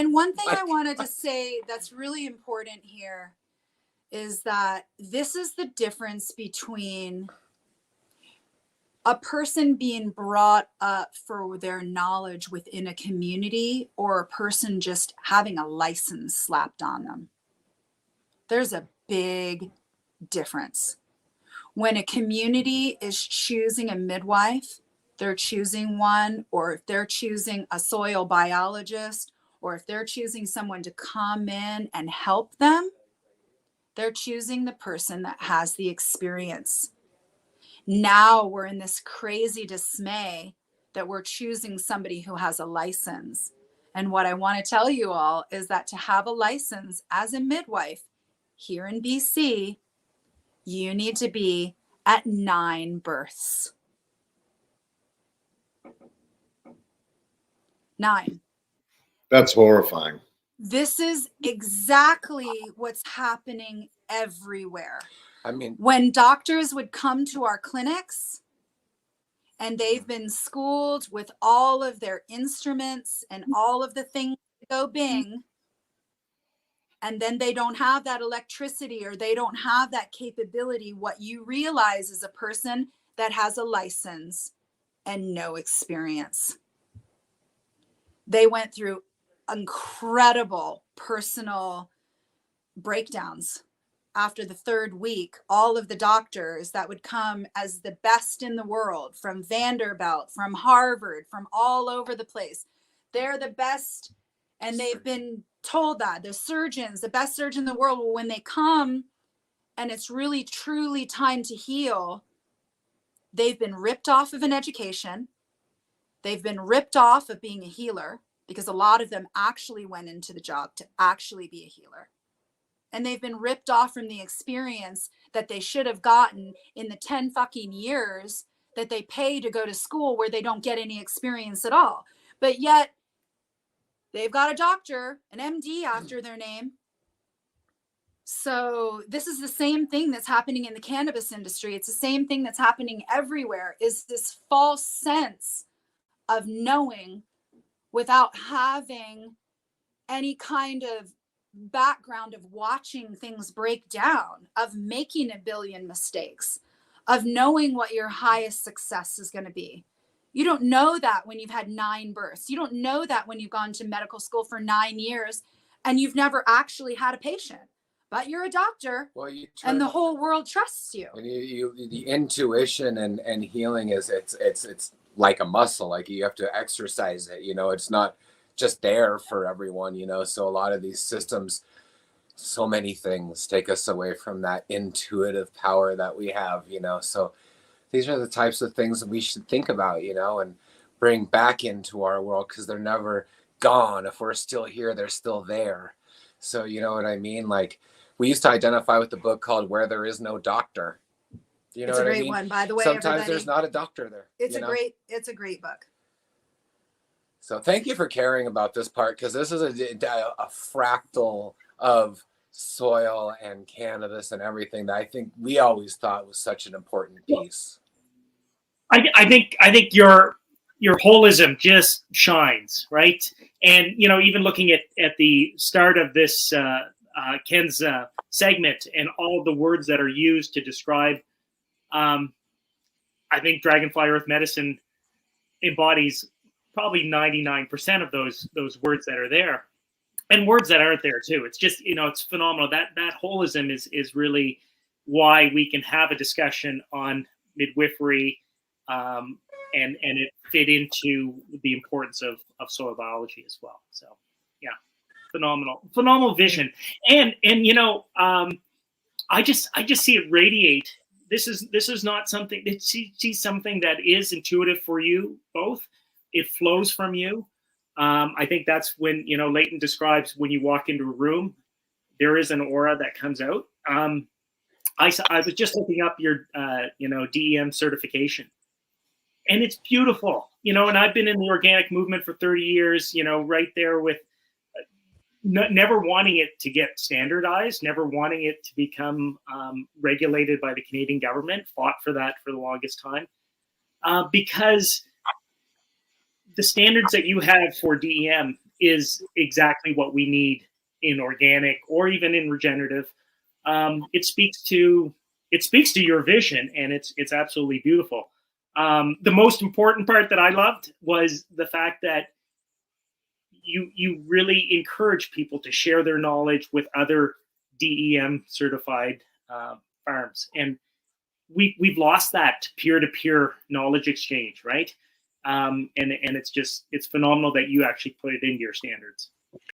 And one thing I wanted to say that's really important here is that this is the difference between a person being brought up for their knowledge within a community or a person just having a license slapped on them. There's a big difference. When a community is choosing a midwife, they're choosing one, or if they're choosing a soil biologist, or if they're choosing someone to come in and help them, they're choosing the person that has the experience. Now we're in this crazy dismay that we're choosing somebody who has a license. And what I want to tell you all is that to have a license as a midwife here in BC, you need to be at 9 births. 9. That's horrifying. This is exactly what's happening everywhere. I mean, when doctors would come to our clinics and they've been schooled with all of their instruments and all of the things that go bing, and then they don't have that electricity or they don't have that capability, what you realize is a person that has a license and no experience. They went through incredible personal breakdowns. After the 3rd week, all of the doctors that would come as the best in the world from Vanderbilt, from Harvard, from all over the place, they're the best. And they've been told that the surgeons, the best surgeon in the world, when they come and it's really truly time to heal, they've been ripped off of an education. They've been ripped off of being a healer, because a lot of them actually went into the job to actually be a healer. And they've been ripped off from the experience that they should have gotten in the 10 fucking years that they pay to go to school, where they don't get any experience at all. But yet they've got a doctor, an MD after their name. So this is the same thing that's happening in the cannabis industry. It's the same thing that's happening everywhere, is this false sense of knowing without having any kind of background of watching things break down, of making a billion mistakes, of knowing what your highest success is going to be. You don't know that when you've had 9 births. You don't know that when you've gone to medical school for 9 years and you've never actually had a patient, but you're a doctor. Well, and the whole world trusts you. And the intuition and healing is it's like a muscle. Like, you have to exercise it. It's not just there for everyone. So a lot of these systems, so many things take us away from that intuitive power that we have. So these are the types of things that we should think about, and bring back into our world, because they're never gone. If we're still here, they're still there. So you know what I mean? Like, we used to identify with the book called Where There Is No Doctor. You know it's what a great I mean? one, by the way. Sometimes everybody. there's not a doctor there. It's a great book. So thank you for caring about this part, because this is a fractal of soil and cannabis and everything that I think we always thought was such an important piece. I think your holism just shines, right? And even looking at the start of this Ken's segment and all the words that are used to describe, I think Dragonfly Earth Medicine embodies probably 99% of those words that are there, and words that aren't there too. It's just, it's phenomenal. That holism is really why we can have a discussion on midwifery, and it fit into the importance of soil biology as well. So yeah, phenomenal vision. And I just see it radiate. This is not something that see something that is intuitive for you both. It flows from you. I think that's when, Leighton describes when you walk into a room, there is an aura that comes out. I was just looking up your, DEM certification, and it's beautiful, and I've been in the organic movement for 30 years, right there with never wanting it to get standardized, never wanting it to become regulated by the Canadian government, fought for that for the longest time, because the standards that you have for DEM is exactly what we need in organic or even in regenerative. It speaks to your vision, and it's absolutely beautiful. The most important part that I loved was the fact that you really encourage people to share their knowledge with other DEM certified farms, and we've lost that peer-to-peer knowledge exchange, right? And it's phenomenal that you actually put it into your standards.